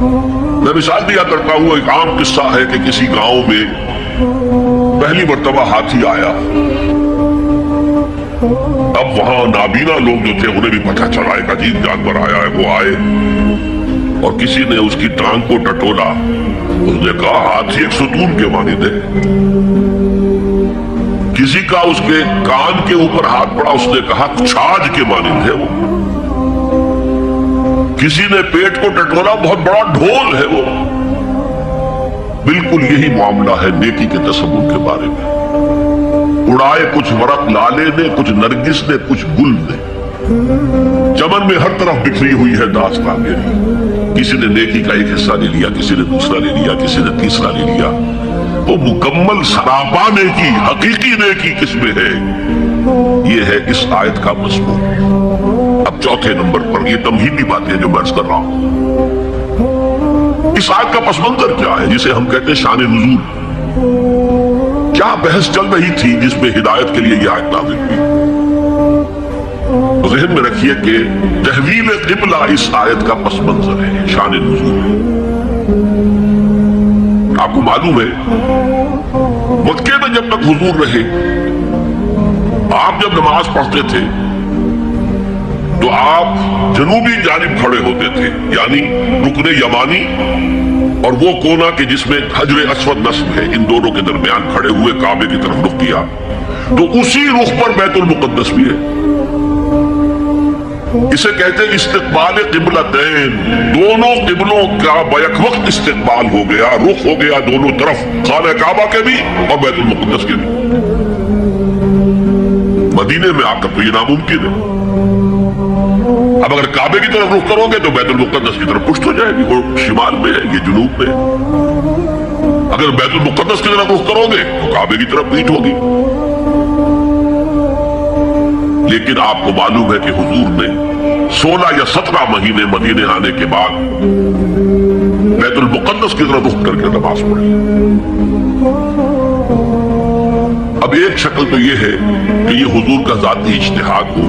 میں مثال دیا کرتا ہوں، ایک عام قصہ ہے کہ کسی گاؤں میں پہلی مرتبہ ہاتھی آیا۔ اب وہاں نابینا لوگ جو تھے انہیں بھی پتہ چلا ایک عجیب جانور آیا ہے۔ وہ آئے اور کسی نے اس کی ٹانگ کو ٹٹولا، اس نے کہا ہاتھی ایک ستون کے مانند ہے۔ کسی کا اس کے کان کے اوپر ہاتھ پڑا، اس نے کہا چھاج کے مانند ہے وہ۔ کسی نے پیٹ کو ٹٹولا، بہت بڑا ڈھول ہے وہ۔ بالکل یہی معاملہ ہے نیکی کے تصور کے بارے میں۔ اڑائے کچھ ورق لالے نے، کچھ نرگس نے، کچھ گل نے، چمن میں ہر طرف بکھری ہوئی ہے داستان میری۔ کسی نے نیکی کا ایک حصہ لے لیا، کسی نے دوسرا لے لیا، کسی نے تیسرا لے لیا۔ وہ مکمل سراپا نیکی، حقیقی نیکی کس میں ہے؟ یہ ہے اس آیت کا مضمون۔ اب چوتھے نمبر پر یہ تمہیدی باتیں جو میں عرض کر رہا ہوں، اس آیت کا پس منظر کیا ہے جسے ہم کہتے ہیں شان نزول؟ کیا بحث چل رہی تھی جس میں ہدایت کے لیے یہ آیت نازل ہوئی؟ تو ذہن میں رکھیے کہ تحویل قبلہ اس آیت کا پس منظر ہے، شان نزول ہے۔ آپ کو معلوم ہے مکے میں جب تک حضور رہے، آپ جب نماز پڑھتے تھے تو آپ جنوبی جانب کھڑے ہوتے تھے، یعنی رکن یمانی اور وہ کونا کے جس میں حجر اسود نصب ہے، ان دونوں کے درمیان کھڑے ہوئے کعبے کی طرف رخ کیا، تو اسی رخ پر بیت المقدس بھی ہے۔ اسے کہتے ہیں استقبال قبلتین، دونوں قبلوں کا بیک وقت استقبال ہو گیا، رخ ہو گیا دونوں طرف، خانہ کعبہ کے بھی اور بیت المقدس کے بھی۔ مدینے میں آ کر تو یہ ناممکن ہے۔ اب اگر کعبے کی طرف رخ کرو گے تو بیت المقدس کی طرف پشت ہو جائے گی، وہ شمال میں ہے، یہ جنوب میں ہے۔ اگر بیت المقدس کی طرف رخ کرو گے تو کعبے کی طرف پیٹھ ہوگی۔ لیکن آپ کو معلوم ہے کہ حضور نے 16 یا 17 مہینے مدینے آنے کے بعد بیت المقدس کی طرف رخ کر کے نماز پڑھی۔ اب ایک شکل تو یہ ہے کہ یہ حضور کا ذاتی اجتہاد ہو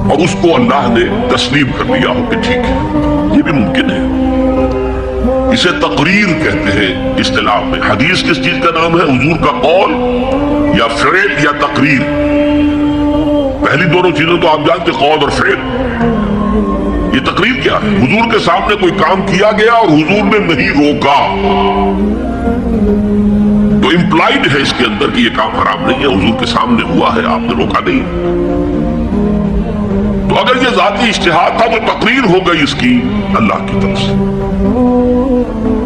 اور اس کو اللہ نے تسلیم کر دیا ہو کہ ٹھیک ہے، یہ بھی ممکن ہے۔ اسے تقریر کہتے ہیں اصطلاح میں۔ حدیث کس چیز کا نام ہے؟ حضور کا قول یا فعل یا تقریر۔ پہلی دونوں چیزوں تو آپ جانتے، قول اور فعل۔ یہ تقریر کیا ہے؟ حضور کے سامنے کوئی کام کیا گیا اور حضور نے نہیں روکا، تو امپلائڈ ہے اس کے اندر کہ یہ کام حرام نہیں ہے، حضور کے سامنے ہوا ہے، آپ نے روکا نہیں۔ تو اگر یہ ذاتی اجتہاد تھا تو تقریر ہو گئی اس کی اللہ کی طرف سے۔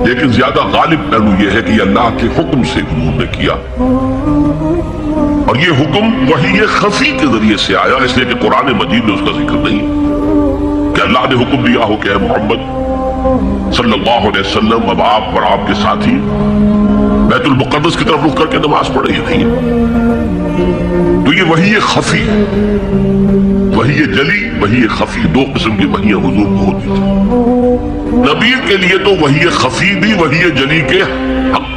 لیکن زیادہ غالب پہلو یہ ہے کہ یہ اللہ کے حکم سے حضور نے کیا، اور یہ حکم وحی خفی کے ذریعے سے آیا، اس لیے کہ قرآن مجید میں اس کا ذکر نہیں کہ اللہ نے حکم دیا ہو کہ اے محمد صلی اللہ علیہ وسلم اب آپ اور آپ کے ساتھی بیت المقدس کی طرف رخ کر کے نماز پڑھ رہی نہیں ہے۔ تو یہ وحی خفی، وحی جلی، وحی خفی، دو قسم کی وحیاں حضور کو ہوتی تھی۔ نبی کے لیے تو وحی خفی بھی وحی جلی کے حق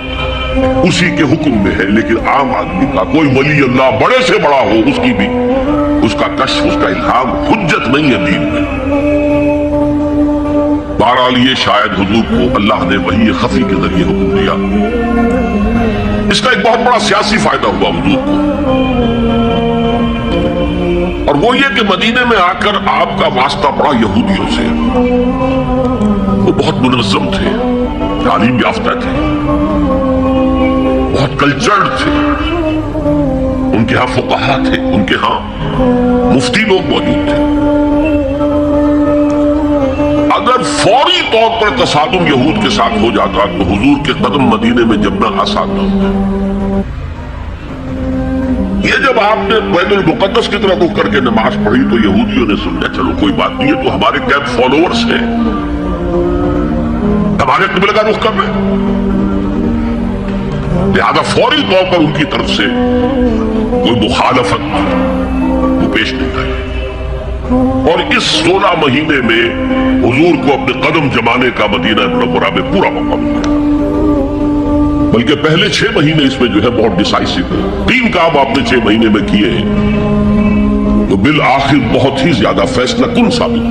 اسی کے حکم میں ہے، لیکن عام آدمی کا کوئی ولی اللہ بڑے سے بڑا ہو، اس کی بھی اس کا کشف، اس کا الہام حجت نہیں ہے دین میں۔ بہرحال یہ شاید حضور کو اللہ نے وحی خفی کے ذریعے حکم دیا۔ اس کا ایک بہت بڑا سیاسی فائدہ ہوا حضور کو، اور وہ یہ کہ مدینے میں آ کر آپ کا واسطہ پڑا یہودیوں سے۔ وہ بہت منظم تھے، تعلیم یافتہ تھے، بہت کلچرڈ تھے، ان کے ہاں فقہا تھے، ان کے ہاں مفتی لوگ موجود تھے۔ اگر فوری طور پر تصادم یہود کے ساتھ ہو جاتا تو حضور کے قدم مدینے میں جمنا آسان نہ ہوتا۔ یہ جب آپ نے بیت المقدس کی طرف رخ کر کے نماز پڑھی تو یہودیوں نے سمجھا چلو کوئی بات نہیں ہے، تو ہمارے کیمپ فالوورز ہیں، ہمارے قبلہ کا رخ کر رہے ہیں، لہذا فوری طور پر ان کی طرف سے کوئی مخالفت وہ پیش نہیں آئی۔ اور اس 16 مہینے میں حضور کو اپنے قدم جمانے کا مدینہ منورہ میں پورا موقع ملا، بلکہ پہلے 6 مہینے اس میں جو ہے بہت ڈیسائیسو ہے۔ 3 کام آپ نے 6 مہینے میں کیے ہیں تو بالآخر بہت ہی زیادہ فیصلہ کن ثابت ہو۔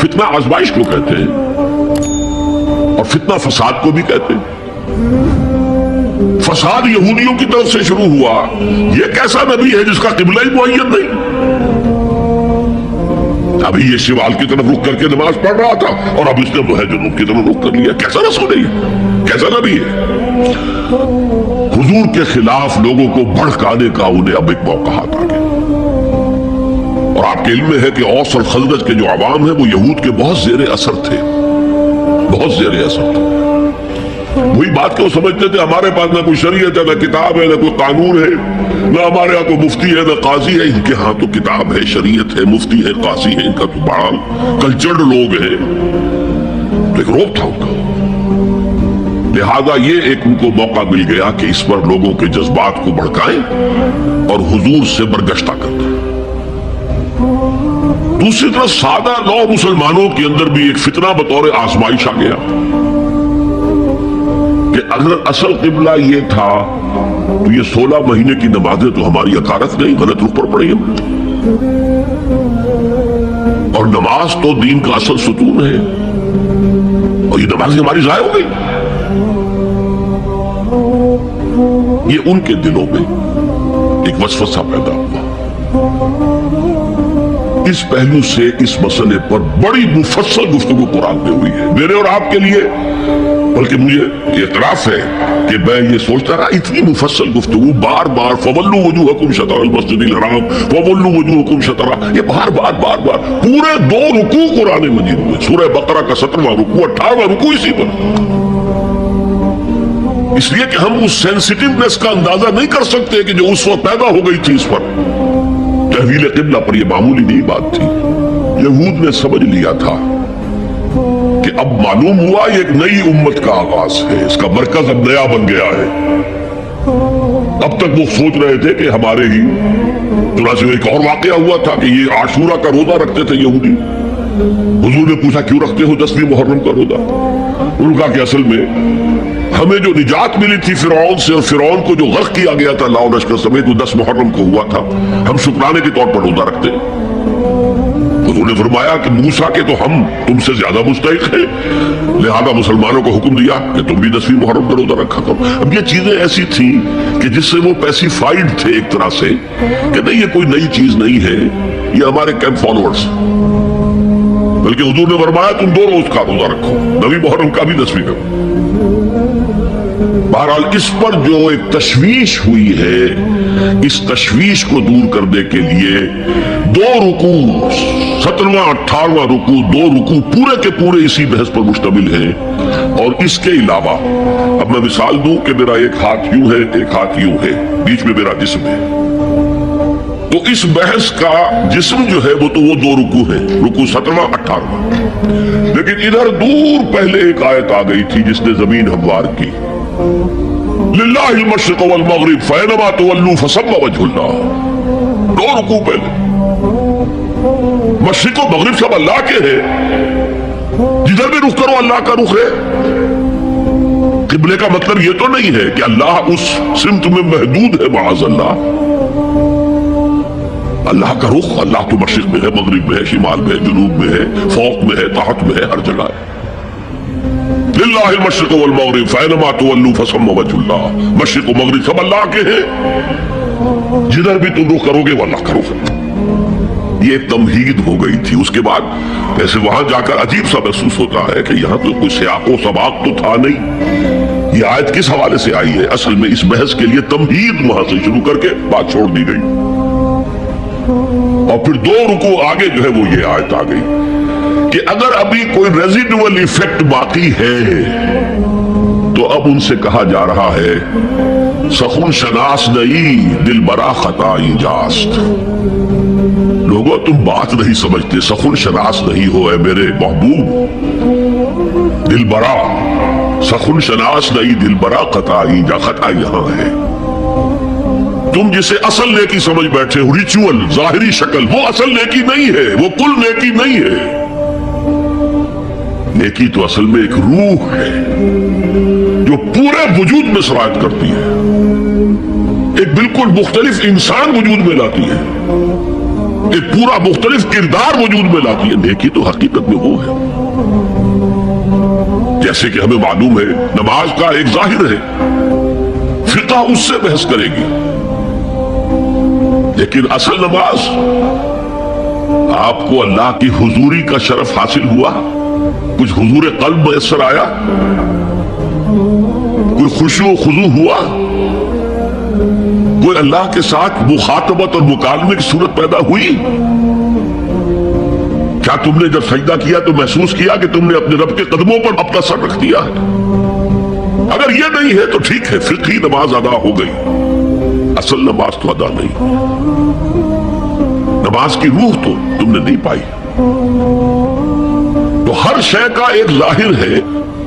فتنہ آزمائش کو کہتے ہیں اور فتنہ فساد کو بھی کہتے ہیں۔ فساد یہودیوں کی طرف سے شروع ہوا، یہ کیسا نبی ہے جس کا قبلہ ہی معین نہیں؟ ابھی یہ شمال کی طرف رخ کر کے نماز پڑھ رہا تھا اور اب اس نے جو ہے جنوب کی طرف رخ کر لیا۔ کیسا رسول ہے یہ؟ کیسا نبی ہے؟ حضور کے خلاف لوگوں کو بھڑکانے کا انہیں اب ایک موقع ہاتھ آ گیا۔ اور آپ کے علم میں ہے کہ اوس اور خزرج کے جو عوام ہیں وہ یہود کے بہت زیر اثر تھے، بہت زیر اثر تھے۔ وہی بات کہ وہ سمجھتے تھے ہمارے پاس نہ کوئی شریعت ہے، نہ کتاب ہے، نہ کوئی قانون ہے، نہ ہمارے ہاں کوئی مفتی ہے، نہ قاضی ہے۔ ان کے ہاں تو کتاب ہے، شریعت ہے، مفتی ہے، قاضی ہے، ان کا تو بڑا کلچرڈ لوگ ہیں۔ تو ایک روپ تھا ان کا، لہذا یہ ایک ان کو موقع مل گیا کہ اس پر لوگوں کے جذبات کو بھڑکائیں اور حضور سے برگشتہ کر دیں۔ دوسری طرف سادہ نو مسلمانوں کے اندر بھی ایک فتنہ بطور آزمائش آ گیا کہ اگر اصل قبلہ یہ تھا تو یہ 16 مہینے کی نمازیں تو ہماری اکارت نہیں، غلط رخ پر پڑی ہم، اور نماز تو دین کا اصل ستون ہے، اور یہ نمازیں ہماری ضائع ہو گئی۔ یہ ان کے دلوں میں ایک وسوسہ پیدا ہوا۔ اس پہلو سے اس مسئلے پر بڑی مفصل گفتگو قرآن میں ہوئی ہے میرے اور آپ کے لیے، بلکہ مجھے اعتراف ہے کہ میں یہ سوچتا رہا اتنی مفصل گفتگو بار بار فَوَلُّوا وُجُوهَكُمْ شَطْرَ الْمَسْجِدِ الْحَرَامِ وَوَلُّوا وُجُوهَكُمْ شَطْرَهُ، یہ بار بار پورے 2 رکوع قرآن مجید میں، سورہ بقرہ کا 17واں رکوع 18واں رکوع اسی پر، اس لیے کہ ہم اس سینسٹیونیس کا اندازہ نہیں کر سکتے کہ جو اس وقت پیدا ہو گئی تھی اس پر۔ تحویل قبلہ پر یہ معمولی نہیں بات تھی، یہود نے سمجھ لیا تھا کہ اب معلوم ہوا یہ ایک نئی امت کا آغاز ہے، اس کا مرکز اب نیا بن گیا ہے۔ اب تک وہ سوچ رہے تھے کہ ہمارے ہی چنانچہ ایک اور واقعہ ہوا تھا کہ یہ عاشورہ کا روزہ رکھتے تھے یہودی۔ حضور نے پوچھا کیوں رکھتے ہو 10ویں محرم کا روزہ؟ انہوں نے کہا کہ اصل میں ہمیں جو نجات ملی تھی فرعون سے، اور فرعون کو جو غرق کیا گیا تھا لاؤ لشکر سمیت، وہ 10 محرم کو ہوا تھا، ہم شکرانے کے طور پر روزہ رکھتے۔ حضور نے فرمایا کہ موسیٰ کے تو ہم تم سے زیادہ مستحق ہیں، لہذا مسلمانوں کو حکم دیا کہ تم بھی 10ویں محرم کا روزہ رکھا کرو۔ اب یہ چیزیں ایسی تھیں کہ جس سے وہ پیسیفائڈ تھے ایک طرح سے کہ نہیں یہ کوئی نئی چیز نہیں ہے، یہ ہمارے کیمپ فالوورز، بلکہ حضور نے فرمایا تم 2 روز کا روزہ رکھو، 9ویں محرم کا بھی 10ویں کا۔ بہرحال اس پر جو ایک تشویش ہوئی ہے، اس تشویش کو دور کرنے کے لیے 2 رکوع 17واں 18واں رکوع 2 رکوع پورے کے پورے اسی بحث پر مشتمل ہیں۔ اور اس کے علاوہ اب میں مثال دوں کہ میرا ایک ہاتھ یوں ہے، ایک ہاتھ یوں ہے، بیچ میں میرا جسم ہے، تو اس بحث کا جسم جو ہے وہ تو وہ 2 رکوع ہے، رکوع 17واں 18واں، لیکن ادھر دور پہلے ایک آیت آ گئی تھی جس نے زمین ہموار کی، للہ المشرق والمغرب فینما تولوا فثم وجہ اللہ۔ 2 رکوع پہلے، مشرق و مغرب سب اللہ کے ہیں، جدھر بھی رخ کرو اللہ کا رخ ہے۔ قبلے کا مطلب یہ تو نہیں ہے کہ اللہ اس سمت میں محدود ہے، معاذ اللہ۔ اللہ کا رخ، اللہ تو مشرق میں ہے، مغرب میں ہے، شمال میں ہے، جنوب میں ہے، فوق میں ہے، تحت میں ہے، ہر جگہ ہے۔ للہ المشرق والمغرب فینما تولوا فثم وجہ اللہ، مشرق و مغرب سب اللہ کے ہیں، جدھر بھی تم رخ کرو گے وہ اللہ کا رخ ہے۔ یہ تمہید ہو گئی تھی۔ اس کے بعد ویسے وہاں جا کر عجیب سا محسوس ہوتا ہے کہ یہاں تو کوئی سیاق و سباق تو تھا نہیں، یہ آیت کس حوالے سے آئی ہے؟ اصل میں اس بحث کے لیے تمہید وہاں سے شروع کر کے بات چھوڑ دی گئی، اور پھر 2 رکوع آگے جو ہے وہ یہ آیت آ گئی کہ اگر ابھی کوئی ریزیڈول ایفیکٹ باقی ہے تو اب ان سے کہا جا رہا ہے سخن شناس نہیں دل برا خطائی جاست۔ لوگوں تم بات نہیں سمجھتے، سخن شناس نہیں ہو اے میرے محبوب، دل برا سخن شناس نہیں دل برا خطائی جا، خطا یہاں ہے۔ تم جسے اصل نیکی سمجھ بیٹھے ہو، ریچول ظاہری شکل، وہ اصل نیکی نہیں ہے، وہ کل نیکی نہیں ہے۔ نیکی تو اصل میں ایک روح ہے جو پورے وجود میں سرایت کرتی ہے، ایک بالکل مختلف انسان وجود میں لاتی ہے۔ ایک پورا مختلف کردار وجود میں لاتی ہے۔ نیکی تو حقیقت میں وہ ہے جیسے کہ ہمیں معلوم ہے نماز کا ایک ظاہر ہے، فقہ اس سے بحث کرے گی، لیکن اصل نماز آپ کو اللہ کی حضوری کا شرف حاصل ہوا، کچھ حضور قلب میسر آیا، کوئی خشوع و خضوع ہوا، کوئی اللہ کے ساتھ مخاطبت اور مکالمے کی صورت پیدا ہوئی؟ کیا تم نے جب سجدہ کیا تو محسوس کیا کہ تم نے اپنے رب کے قدموں پر اپنا سر رکھ دیا ہے؟ اگر یہ نہیں ہے تو ٹھیک ہے، فقہی نماز ادا ہو گئی، اصل نماز تو ادا نہیں۔ نماز کی روح تو تم نے نہیں پائی۔ تو ہر شے کا ایک ظاہر ہے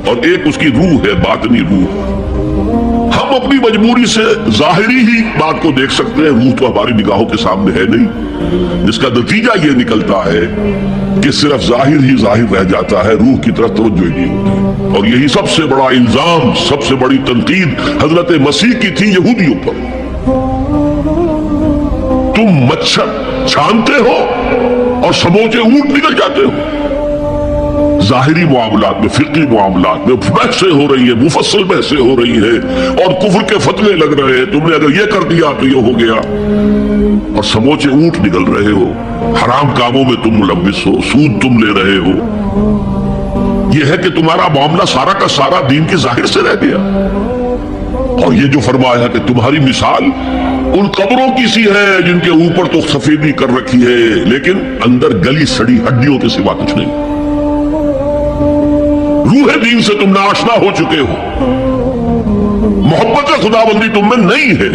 اور ایک اس کی روح ہے، باطنی روح۔ ہم اپنی مجبوری سے ظاہری ہی بات کو دیکھ سکتے ہیں، روح تو ہماری نگاہوں کے سامنے ہے نہیں، جس کا نتیجہ یہ نکلتا ہے کہ صرف ظاہر ہی ظاہر رہ جاتا ہے، روح کی طرف توجہ ہی نہیں ہوتی۔ اور یہی سب سے بڑا الزام، سب سے بڑی تنقید حضرت مسیح کی تھی یہودیوں پر۔ تم مچھر چھانتے ہو اور سموچے اونٹ نکل جاتے ہو۔ ظاہری معاملات میں، فقہی معاملات میں بحثیں ہو رہی ہیں، مفصل بحثیں ہو رہی ہیں، اور کفر کے فتوے لگ رہے ہیں، تم نے اگر یہ کر دیا تو یہ ہو گیا، اور سموچے اونٹ نکل رہے ہو، حرام کاموں میں تم ملوث ہو، سود تم لے رہے ہو۔ یہ ہے کہ تمہارا معاملہ سارا کا سارا دین کے ظاہر سے رہ گیا۔ اور یہ جو فرمایا کہ تمہاری مثال ان قبروں کی سی ہے جن کے اوپر تو سفیدی کر رکھی ہے لیکن اندر گلی سڑی ہڈیوں کے سوا کچھ نہیں۔ روح دین سے تم ناشنا ہو چکے ہو، محبت خداوندی تم میں نہیں ہے،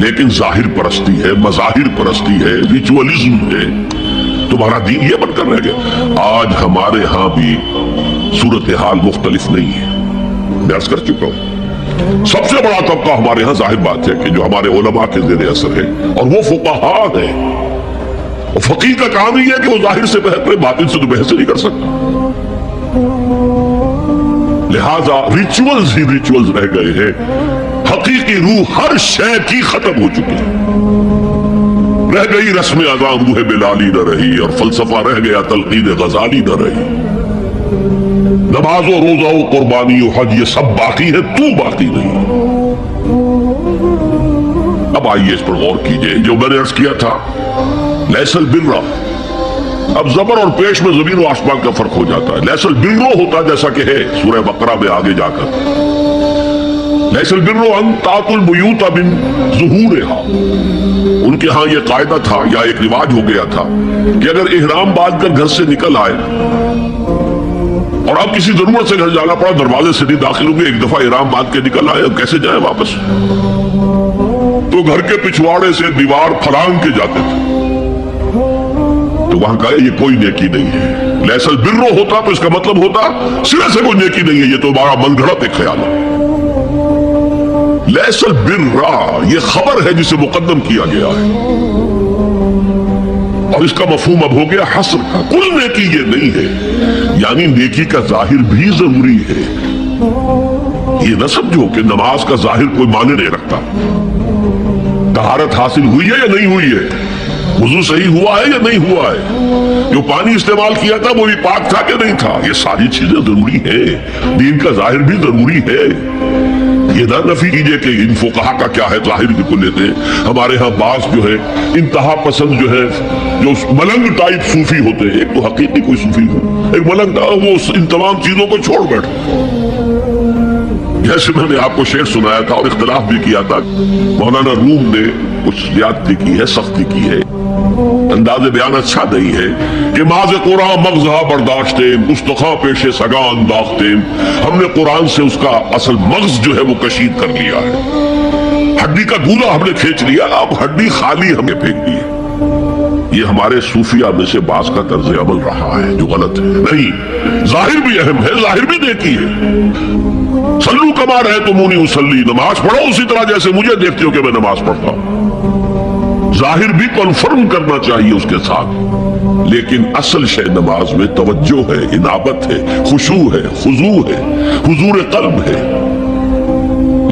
لیکن ظاہر پرستی ہے، مظاہر پرستی ہے، ریچولزم ہے، تمہارا دین یہ بن کر رہ گیا۔ آج ہمارے ہاں بھی صورتحال مختلف نہیں ہے، میں عرض کر چکا ہوں۔ سب سے بڑا طبقہ ہمارے ہاں ظاہر بات ہے کہ جو ہمارے علماء کے زیر اثر ہے، اور وہ فقہاء ہیں۔ اور فقیہ کا کام ہی ہے کہ وہ ظاہر سے بحث کرے، باطن سے تو بحث نہیں کر سکتا۔ لہذا ریچولز ہی ریچولز رہ گئے ہیں، حقیقی روح ہر شے کی ختم ہو چکی ہے۔ رہ گئی رسم اذان روح بلالی نہ رہی، اور فلسفہ رہ گیا تلقین غزالی نہ رہی۔ نماز و روزہ و قربانی و حج یہ سب باقی ہے، تو باقی نہیں۔ اب آئیے اس پر غور کیجئے، جو میں نے عرض کیا تھا لیس البر، اب زبر اور پیش میں زمین و آسمان کا فرق ہو جاتا ہے۔ لیس البر ہوتا جیسا کہ ہے سورہ بقرہ میں آگے جا کر، لیس البر ان تأتوا البیوت من ظہورها، ان کے ہاں یہ قاعدہ تھا یا ایک رواج ہو گیا تھا کہ اگر احرام باندھ کر گھر سے نکل آئے اور اب کسی ضرورت سے گھر جانا پڑا، دروازے سے نہیں داخل ہوئے، ایک دفعہ احرام باندھ کے نکل آئے، اب کیسے جائیں واپس؟ تو گھر کے پچھواڑے سے دیوار پھلانگ کے جاتے تھے۔ تو وہاں کہا یہ کوئی نیکی نہیں ہے۔ لیس البر ہوتا تو اس کا مطلب ہوتا سرے سے کوئی نیکی نہیں ہے، یہ تو ہمارا من گھڑت ایک خیال ہے۔ لیس البر یہ خبر ہے جسے مقدم کیا گیا ہے، اور اس کا مفہوم اب ہو گیا حصر کا، کل نیکی یہ نہیں ہے، یعنی نیکی کا ظاہر بھی ضروری ہے۔ یہ نہ سمجھو کہ نماز کا ظاہر کوئی معنی نہیں رکھتا، طہارت حاصل ہوئی ہے یا نہیں ہوئی ہے، وضو صحیح ہوا ہے یا نہیں ہوا ہے، جو پانی استعمال کیا تھا وہ بھی پاک تھا کہ نہیں تھا، یہ ساری چیزیں ضروری ہیں، دین کا ظاہر بھی ضروری ہے۔ یہ نہ نفی کیجئے کہ ان فقہا کا کیا ہے، ظاہر کو لیتے ہیں۔ ہمارے ہاں بعض جو ہے انتہا پسند جو ہے، جو ملنگ ٹائپ صوفی ہوتے ہیں، ایک تو حقیقی کوئی صوفی ہو، ایک ملنگ وہ ان تمام چیزوں کو چھوڑ بیٹھے۔ جیسے میں نے آپ کو شعر سنایا تھا اور اختلاف بھی کیا تھا، مولانا روم نے کچھ زیادتی کی ہے، سختی کی ہے، انداز بیان اچھا نہیں ہے کہ ماز قرآن مغزہ برداشتیں گستخاں پیش سگاں انداختیں، ہم نے قرآن سے اس کا اصل مغز جو ہے وہ کشید کر لیا ہے، ہڈی کا گولا ہم نے کھینچ لیا، اب ہڈی خالی ہمیں پھینک دی ہے۔ یہ ہمارے صوفیہ میں سے بعض کا طرز عمل رہا ہے جو غلط ہے۔ نہیں، ظاہر بھی اہم ہے، ظاہر بھی نیکی ہے۔ صلو کما رأیتمونی اصلی، نماز پڑھو اسی طرح جیسے مجھے دیکھتے ہو کہ میں نماز پڑھتا ہوں، ظاہر بھی کنفرم کرنا چاہیے اس کے ساتھ، لیکن اصل شے نماز میں توجہ ہے، انابت ہے، خشوع ہے، خضوع ہے، حضور قلب ہے۔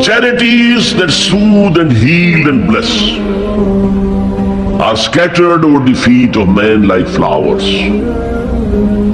Charities that soothe and heal and bless are scattered over the feet of men like flowers.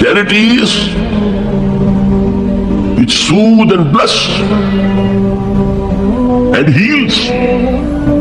charities which soothe and bless and heals,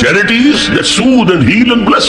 Charities that soothe and heal and bless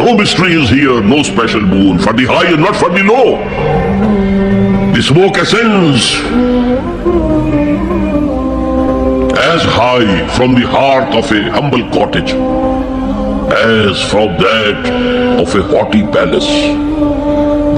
No mystery is here, no special boon for the high and not for the low. The smoke ascends as high from the hearth of a humble cottage as from that of a haughty palace.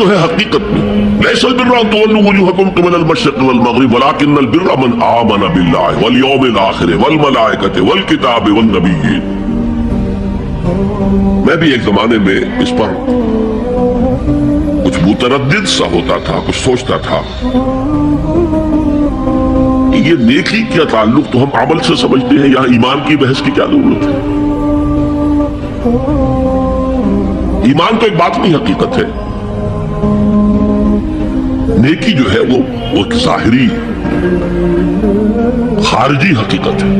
جو ہے حقیقت میں لیس البر ان تولوا وجوهکم قبل المشرق والمغرب ولكن البر من آمن بالله واليوم الآخر والملائکۃ والکتاب والنبیین. میں بھی ایک زمانے میں اس پر کچھ متردد سا ہوتا تھا، کچھ سوچتا تھا یہ نیکی کیا تعلق تو ہم عمل سے سمجھتے ہیں، یہاں ایمان کی بحث کی کیا ضرورت ہے؟ ایمان تو ایک باطنی حقیقت ہے، نیکی جو ہے وہ ایک ظاہری خارجی حقیقت ہے.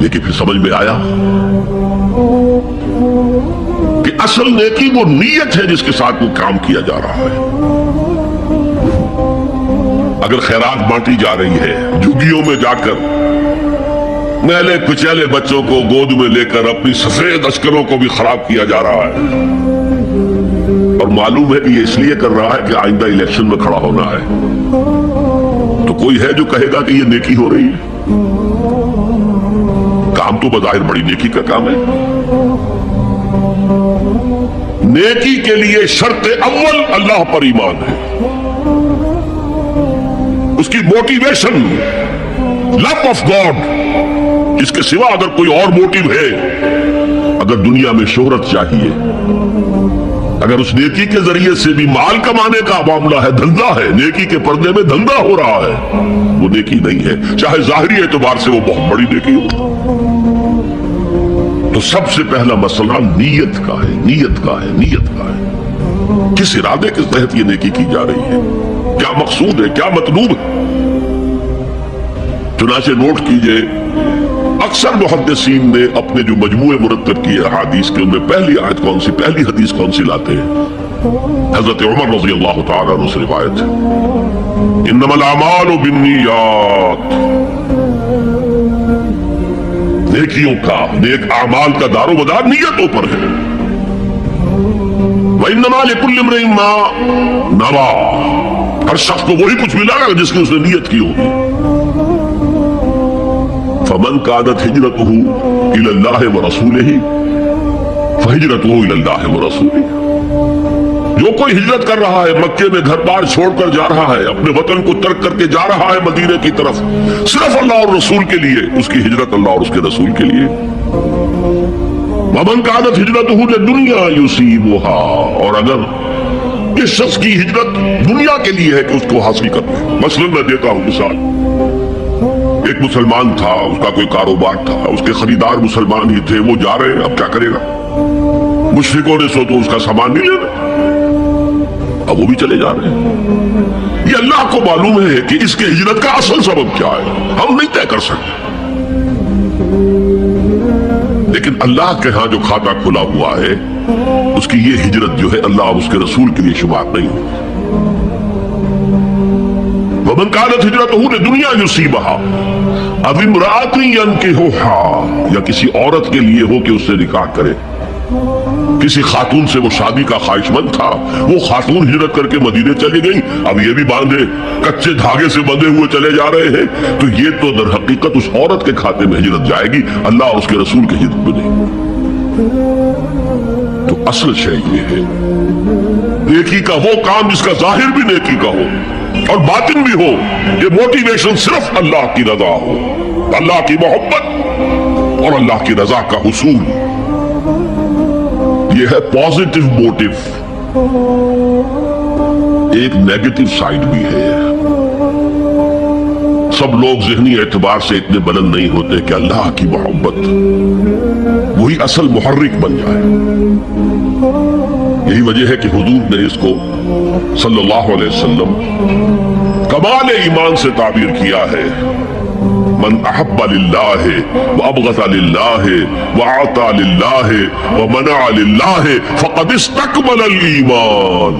لیکن پھر سمجھ میں آیا کہ اصل نیکی وہ نیت ہے جس کے ساتھ وہ کام کیا جا رہا ہے. اگر خیرات بانٹی جا رہی ہے، جھگیوں میں جا کر میلے کچیلے بچوں کو گود میں لے کر اپنی سفید اشکروں کو بھی خراب کیا جا رہا ہے، اور معلوم ہے کہ یہ اس لیے کر رہا ہے کہ آئندہ الیکشن میں کھڑا ہونا ہے، تو کوئی ہے جو کہے گا کہ یہ نیکی ہو رہی ہے؟ کام تو بظاہر بڑی نیکی کا کام ہے. نیکی کے لیے شرط اول اللہ پر ایمان ہے، اس کی موٹیویشن لو آف گاڈ. اس کے سوا اگر کوئی اور موٹیو ہے، اگر دنیا میں شہرت چاہیے، اگر اس نیکی کے ذریعے سے بھی مال کمانے کا معاملہ ہے، دھندا ہے، نیکی کے پردے میں دھندا ہو رہا ہے، وہ نیکی نہیں ہے، چاہے ظاہری اعتبار سے وہ بہت بڑی نیکی ہو. تو سب سے پہلا مسئلہ نیت کا ہے، نیت کا ہے، نیت کا ہے. کس ارادے کے تحت یہ نیکی کی جا رہی ہے؟ کیا مقصود ہے، کیا مطلوب ہے؟ چنانچہ نوٹ کیجئے، اکثر محدثین نے اپنے جو مجموعے مرتب کیے احادیث کے، ان میں پہلی آیت کون سی، پہلی حدیث کون سی لاتے ہیں؟ حضرت عمر رضی اللہ تعالیٰ عنہ سے روایت ہے، انما الاعمال بالنیات. نیکیوں کا، نیک اعمال کا دار و مدار نیتوں پر ہے. وانما لکل امرئ ما نوى، ہر شخص کو وہی کچھ ملا گا جس کی اس نے نیت کی ہوگی. فمن كانت هجرته الى الله ورسوله فهجرته الى الله ورسوله. جو کوئی ہجرت کر رہا ہے، مکے میں گھر بار چھوڑ کر جا رہا ہے، اپنے وطن کو ترک کر کے جا رہا ہے مدینے کی طرف، صرف اللہ اور رسول کے لیے، اس کی ہجرت اللہ اور اس کے رسول کے لیے. ومن كانت هجرته للدنيا يصيبها، اور اگر اس شخص کی ہجرت دنیا کے لیے ہے کہ اس کو حاصل کر لے. مثلا میں دیتا ہوں مثال، ایک مسلمان تھا، اس کا کوئی کاروبار تھا، اس کے خریدار مسلمان ہی تھے، وہ جا رہے ہیں، اب کیا کرے گا؟ مشرکوں نے سو تو اس کا سامان نہیں لینا، اب وہ بھی چلے جا رہے ہیں. یہ اللہ کو معلوم ہے کہ اس کے ہجرت کا اصل سبب کیا ہے، ہم نہیں طے کر سکتے. لیکن اللہ کے ہاں جو کھاتا کھلا ہوا ہے، اس کی یہ ہجرت جو ہے اللہ اور اس کے رسول کے لیے شمار نہیں ہے. ومن كانت هجرته لدنيا يصيبها او امرأة ينكحها، یا کسی عورت کے لیے ہو کہ اس سے نکاح کرے. کسی خاتون سے وہ شادی کا خواہش مند تھا، وہ خاتون ہجرت کر کے مدینے چلی گئی، اب یہ بھی باندھے کچے دھاگے سے بندھے ہوئے چلے جا رہے ہیں، تو یہ تو در حقیقت اس عورت کے کھاتے میں ہجرت جائے گی، اللہ اور اس کے رسول کی ہجرت میں نہیں. تو اصل شے یہ ہے، نیکی کا وہ کام جس کا ظاہر بھی نیکی کا ہو اور باطن بھی ہو، یہ موٹیویشن صرف اللہ کی رضا ہو، اللہ کی محبت اور اللہ کی رضا کا حصول. یہ ہے پازیٹو موٹیو. ایک نیگیٹو سائیڈ بھی ہے. سب لوگ ذہنی اعتبار سے اتنے بلند نہیں ہوتے کہ اللہ کی محبت وہی اصل محرک بن جائے. یہی وجہ ہے کہ حضور نے اس کو صلی اللہ علیہ وسلم کمال ایمان سے تعبیر کیا ہے، من احب للہ وابغض للہ واعطى للہ ومنع للہ فقد استکمل الایمان.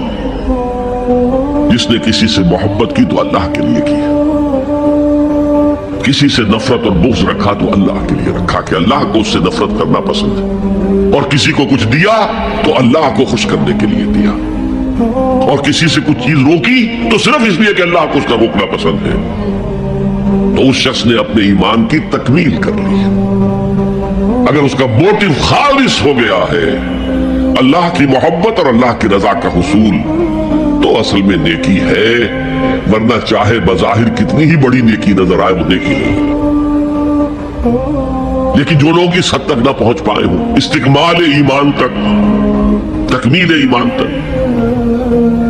جس نے کسی سے محبت کی تو اللہ کے لیے کی، کسی سے نفرت اور بغض رکھا تو اللہ کے لیے رکھا کہ اللہ کو اس سے نفرت کرنا پسند ہے، اور کسی کو کچھ دیا تو اللہ کو خوش کرنے کے لیے دیا، اور کسی سے کچھ چیز روکی تو صرف اس لیے کہ اللہ کو اس کا روکنا پسند ہے. تو اس شخص نے اپنے ایمان کی تکمیل کر لی. اگر اس کا موٹیو خالص ہو گیا ہے، اللہ کی محبت اور اللہ کی رضا کا حصول تو اصل میں نیکی ہے، ورنہ چاہے بظاہر کتنی ہی بڑی نیکی نظر آئے وہ نیکی نہیں۔ لیکن جو لوگ اس حد تک نہ پہنچ پائے ہوں، استکمال ایمان تک، تکمیل ایمان تک،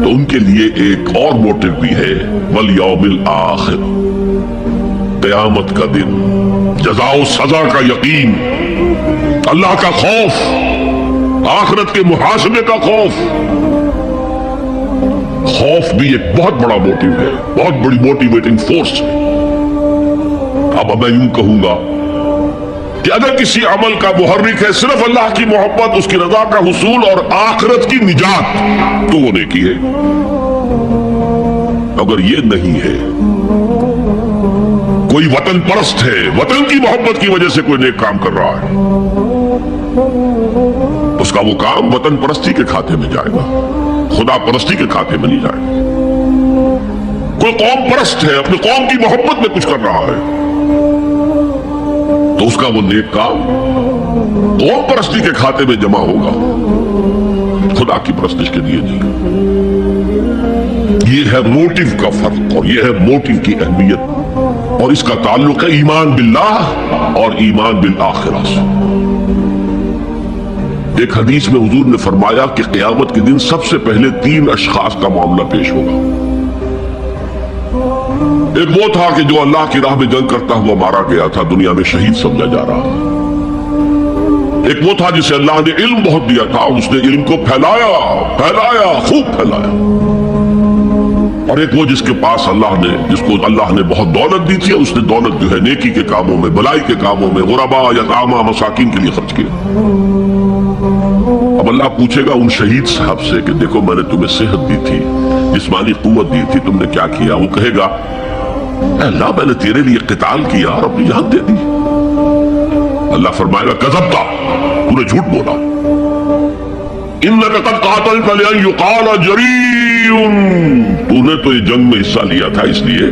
تو ان کے لیے ایک اور موٹو بھی ہے، والیوم الآخر، قیامت کا دن، جزا و سزا کا یقین، اللہ کا خوف، آخرت کے محاسبے کا خوف۔ خوف بھی ایک بہت بڑا موٹو ہے، بہت بڑی موٹیویٹنگ فورس ہے۔ اب میں یوں کہوں گا کہ اگر کسی عمل کا محرک ہے صرف اللہ کی محبت، اس کی رضا کا حصول اور آخرت کی نجات، تو وہ نیکی ہے۔ اگر یہ نہیں ہے، کوئی وطن پرست ہے، وطن کی محبت کی وجہ سے کوئی نیک کام کر رہا ہے، اس کا وہ کام وطن پرستی کے کھاتے میں جائے گا، خدا پرستی کے کھاتے میں نہیں جائے گا۔ کوئی قوم پرست ہے، اپنی قوم کی محبت میں کچھ کر رہا ہے، تو اس کا وہ نیک کام قوم پرستی کے کھاتے میں جمع ہوگا، خدا کی پرستش کے لیے نہیں۔ یہ ہے موٹو کا فرق، اور یہ ہے موٹو کی اہمیت، اور اس کا تعلق ہے ایمان باللہ اور ایمان بالآخرہ سے۔ ایک حدیث میں حضور نے فرمایا کہ قیامت کے دن سب سے پہلے 3 اشخاص کا معاملہ پیش ہوگا۔ ایک وہ تھا کہ جو اللہ کی راہ میں جنگ کرتا ہوا مارا گیا تھا، دنیا میں شہید سمجھا جا رہا تھا۔ ایک وہ تھا جسے اللہ نے علم بہت دیا تھا، اس نے علم کو پھیلایا، خوب پھیلایا۔ اور ایک وہ جس کے پاس جس کو اللہ نے بہت دولت دی تھی، اس نے دولت جو ہے نیکی کے کاموں میں، بلائی کے کاموں میں، غربا، یتامى، مساکین کے لیے خرچ کیا۔ اب اللہ پوچھے گا ان شہید صاحب سے کہ دیکھو میں نے تمہیں صحت دی تھی، جسمانی قوت دی تھی، تم نے کیا کیا؟ وہ کہے گا اے اللہ میں نے تیرے لیے قتال کیا اور اپنی جان دے دی۔ اللہ فرمائے گا کذبت، تو نے جھوٹ بولا، انک قد قاتلت لأن یقال جریء، تو نے تو یہ جنگ میں حصہ لیا تھا اس لیے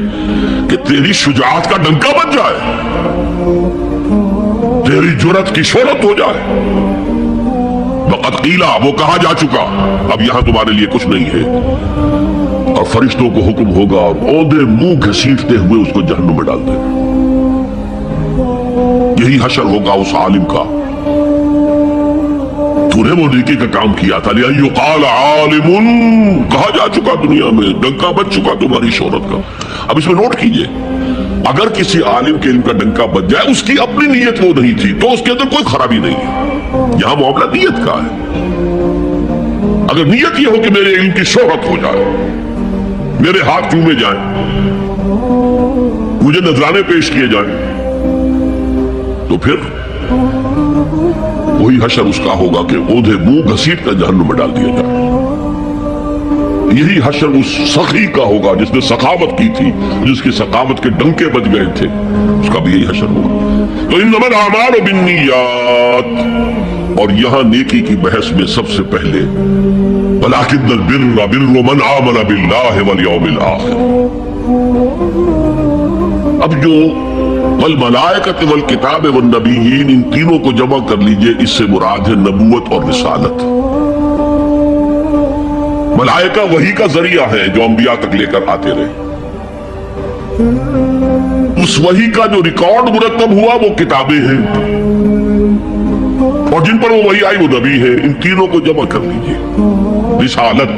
کہ تیری شجاعت کا ڈنکا بج جائے، تیری جرأت کی شہرت ہو جائے۔ وقد قیلا، وہ کہا جا چکا، اب یہاں تمہارے لیے کچھ نہیں ہے، اور فرشتوں کو حکم ہوگا اور اوندے منہ گھسیٹتے ہوئے اس کو جہنم میں ڈال دیں۔ یہی حشر ہوگا اس عالم کا، تو نے وہ نیکی کا کام کیا تھا، لئن یقال عالم، کہا جا چکا دنیا میں، ڈنکا بج چکا تمہاری شہرت کا۔ اب اس میں نوٹ کیجئے، اگر کسی عالم کے علم کا ڈنکا بج جائے، اس کی اپنی نیت وہ نہیں تھی تو اس کے اندر کوئی خرابی نہیں ہے، یہاں معاملہ نیت کا ہے۔ اگر نیت یہ ہو کہ میرے علم کی شہرت ہو جائے، میرے ہاتھ چومے جائیں، مجھے نذرانے پیش کیے جائیں، تو پھر وہی حشر اس کا ہوگا کہ اوندھے منہ گھسیٹ کر جہنم میں ڈال دیا جائے۔ یہی حشر اس سخی کا ہوگا جس نے سخاوت کی تھی، جس کی سخاوت کے ڈنکے بج گئے تھے، اس کا بھی یہی حشر ہوگا۔ تو انما الاعمال بالنیات، اور یہاں نیکی کی بحث میں سب سے پہلے ولکن البر بر من آمن باللہ والیوم الآخر۔ اب جو والملائکۃ والکتاب والنبیین، ان تینوں کو جمع کر لیجئے، اس سے مراد ہے نبوت اور رسالت۔ ملائکہ وحی کا ذریعہ ہے جو انبیاء تک لے کر آتے رہے، اس وحی کا جو ریکارڈ مرتب ہوا وہ کتابیں ہیں، اور جن پر وہ وحی آئی وہ نبی ہے۔ ان تینوں کو جمع کر لیجئے، رسالت،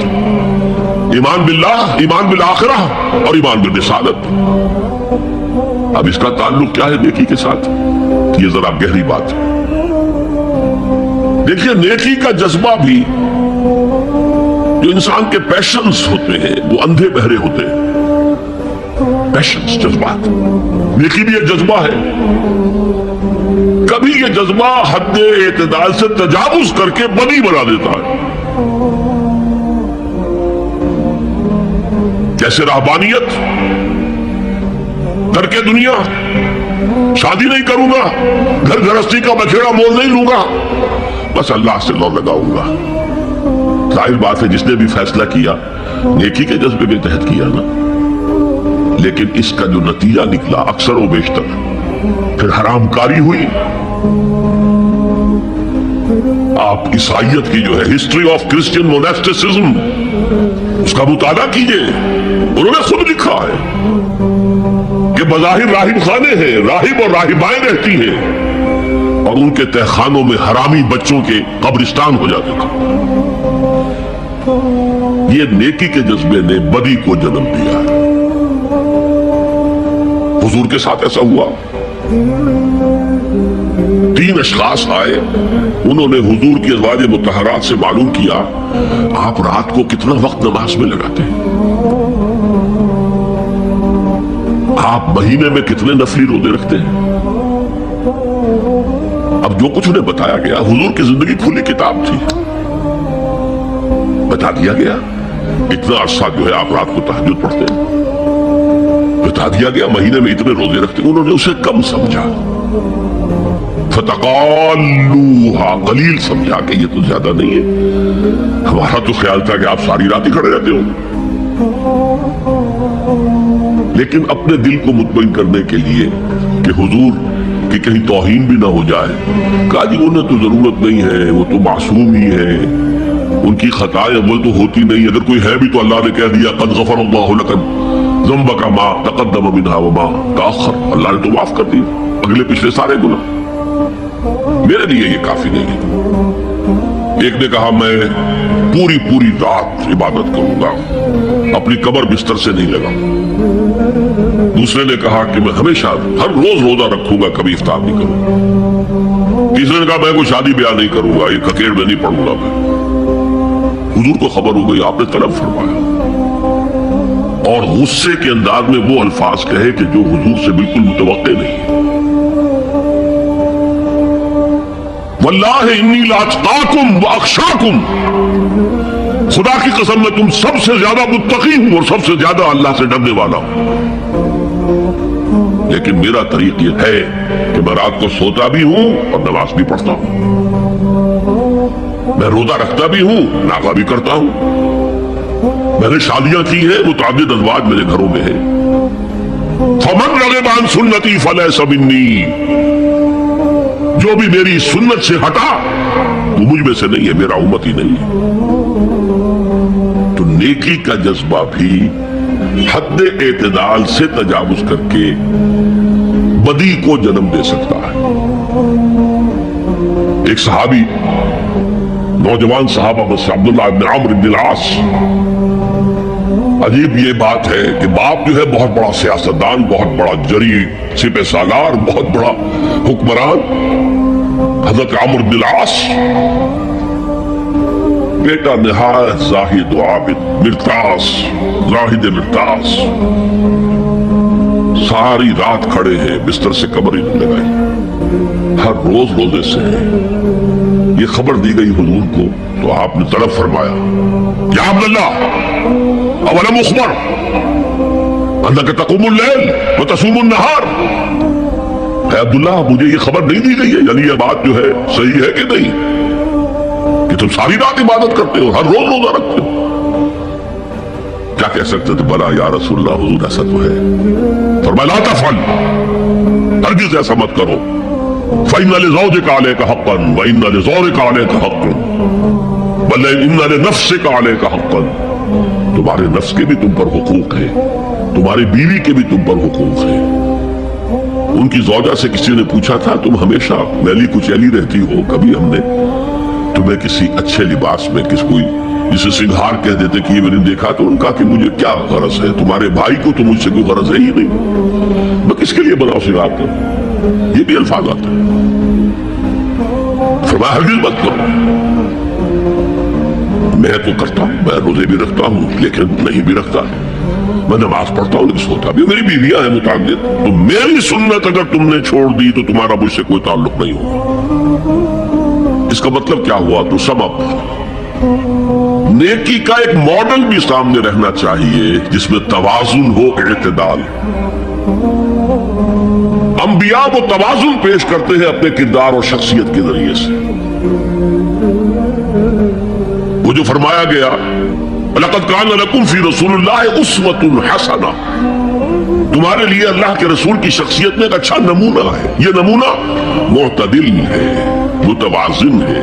ایمان باللہ، ایمان بالآخرہ اور ایمان بالرسالت۔ اب اس کا تعلق کیا ہے نیکی کے ساتھ؟ یہ ذرا گہری بات ہے۔ دیکھیے نیکی کا جذبہ بھی، جو انسان کے پیشنز ہوتے ہیں وہ اندھے بہرے ہوتے ہیں، پیشنز، جذبات، نیکی بھی ایک جذبہ ہے۔ کبھی یہ جذبہ حد اعتدال سے تجاوز کر کے بدی بنا دیتا ہے، جیسے رہبانیت، ترک دنیا، شادی نہیں کروں گا، گھر گھرستی کا بکھیڑا مول نہیں لوں گا، بس اللہ سے لو لگاؤں گا۔ ظاہر بات ہے جس نے بھی فیصلہ کیا نیکی کے جذبے کے تحت کیا نا، لیکن اس کا جو نتیجہ نکلا اکثر و بیشتر پھر حرام کاری ہوئی، آپ عیسائیت کی جو ہے ہسٹری آف کرسچین موناسٹسزم اس کا مطالعہ کیجئے. انہوں نے خود لکھا ہے کہ بظاہر راہب خانے ہیں، راہب اور راہبائیں رہتی ہیں، اور ان کے تہخانوں میں حرامی بچوں کے قبرستان ہو جاتے تھے. یہ نیکی کے جذبے نے بدی کو جنم دیا ہے. حضور کے ساتھ ایسا ہوا. 3 اشخاص آئے، انہوں نے حضور کی ازواج مطہرات سے معلوم کیا آپ رات کو کتنا وقت نماز میں لگاتے ہیں، آپ مہینے میں کتنے نفلی روزے رکھتے ہیں. اب جو کچھ انہیں بتایا گیا، حضور کی زندگی کھلی کتاب تھی، بتا دیا گیا اتنا عرصہ جو ہے آپ رات کو تہجد پڑھتے ہیں، بتا دیا گیا مہینے میں اتنے روزے رکھتے ہیں. انہوں نے اسے کم سمجھا، فتقالوہا، قلیل سمجھا کہ یہ تو زیادہ نہیں ہے، ہمارا تو خیال تھا کہ آپ ساری رات ہی کھڑے رہتے ہو. لیکن اپنے دل کو مطمئن کرنے کے لیے کہ حضور کی کہیں توہین بھی نہ ہو جائے، کہا جی انہیں تو ضرورت نہیں ہے، وہ تو معصوم ہی ہے، ان کی خطائیں اول تو ہوتی نہیں، اگر کوئی ہے بھی تو اللہ نے کہہ دیا قد غفر اللہ لک ذنبک ما تقدم منها وما تاخر، اللہ نے تو معاف کر دی اگلے پچھلے سارے گناہ، میرے لیے یہ کافی نہیں ہے. ایک نے کہا میں پوری رات عبادت کروں گا، اپنی قبر بستر سے نہیں لگا. دوسرے نے کہا کہ میں ہمیشہ ہر روز روزہ رکھوں گا، کبھی افطار نہیں کروں گا. تیسرے نے کہا میں کوئی شادی بیاہ نہیں کروں گا، یہ ککیڑ میں نہیں پڑوں گا. میں حضور کو خبر ہو گئی، آپ نے طلب فرمایا اور غصے کے انداز میں وہ الفاظ کہے کہ جو حضور سے بالکل متوقع نہیں. واللہ انی لاتقاکم واخشاکم، خدا کی قسم میں تم سب سے زیادہ متقی ہوں اور سب سے زیادہ اللہ سے ڈرنے والا ہوں. لیکن میرا طریق یہ ہے کہ میں رات کو سوتا بھی ہوں اور نماز بھی پڑھتا ہوں، میں روزہ رکھتا بھی ہوں، نافلہ بھی کرتا ہوں. میں نے شادیاں کی ہیں، متعدد ازواج میرے گھروں میں ہیں. فمن رغب عن سنتی فلیس منی، جو بھی میری سنت سے ہٹا وہ مجھ میں سے نہیں ہے، میرا امت ہی نہیں ہے. تو نیکی کا جذبہ بھی حد اعتدال سے تجاوز کر کے بدی کو جنم دے سکتا ہے. ایک صحابی، نوجوان صحابہ میں سے عبداللہ ابن عمرو بن العاص، عجیب یہ بات ہے کہ باپ جو ہے بہت بڑا سیاستدان، بہت بڑا جری سپہ سالار، بہت بڑا حکمران، حضرت عمرو بن العاص، بیٹا نہایت زاہد و عابد، مرتاس، زاہد مرتاس، ساری رات کھڑے ہیں، بستر سے کمر ہی نہیں لگائی، ہر روز روزے سے ہیں. یہ خبر دی گئی حضور کو تو آپ نے طلب فرمایا یا عبداللہ اولم اخبر انک تقوم اللیل وتصوم النہار، اے عبداللہ مجھے یہ خبر نہیں دی گئی ہے، یعنی یہ بات جو ہے صحیح ہے کہ نہیں کہ تم ساری رات عبادت کرتے ہو، ہر روز روزہ رکھتے ہو؟ کیا کہہ سکتے تھے؟ بلا یا رسول اللہ، حضور ایسا تو ہے. فرمایا لا تفعل، ہرگز ایسا مت کرو. فإن لزوجك عليك حقا وإن لزورك عليك حقا بل إن لنفسك عليك حقا، تمہارے نفس کے بھی تم پر حقوق ہیں، تمہاری بیوی کے بھی تم پر حقوق ہیں. ان کی زوجہ سے کسی نے پوچھا تھا تم ہمیشہ میلی کچیلی رہتی ہو، کبھی ہم نے تمہیں کسی اچھے لباس میں کس کوئی جسے سنگھار کہہ دیتے کہ یہ میں نے دیکھا؟ تو ان کا کہ مجھے کیا غرض ہے، تمہارے بھائی کو تو مجھ سے کوئی غرض ہے ہی نہیں، میں کس کے لیے بناؤ سنگھار کروں؟ یہ بھی الفاظ آتے ہیں. فرمایا ہرگز مت کرو. میں تو کرتا ہوں، میں روزے بھی رکھتا ہوں لیکن نہیں بھی رکھتا، میں نماز پڑھتا ہوں لیکن سوتا بھی، میری بیویاں ہیں متعدد، تو میری سنت اگر تم نے چھوڑ دی تو تمہارا مجھ سے کوئی تعلق نہیں ہوگا. اس کا مطلب کیا ہوا؟ تو سبب نیکی کا ایک ماڈل بھی سامنے رہنا چاہیے جس میں توازن ہو، اعتدال. انبیاء وہ توازن پیش کرتے ہیں اپنے کردار اور شخصیت کے ذریعے سے. وہ جو فرمایا گیا لَقَدْ كَانَ لَكُمْ فِي رَسُولِ اللَّهِ أُسْوَةٌ حَسَنَةٌ، تمہارے لیے اللہ کے رسول کی شخصیت میں ایک اچھا نمونہ ہے. یہ نمونہ معتدل ہے، متوازن ہے،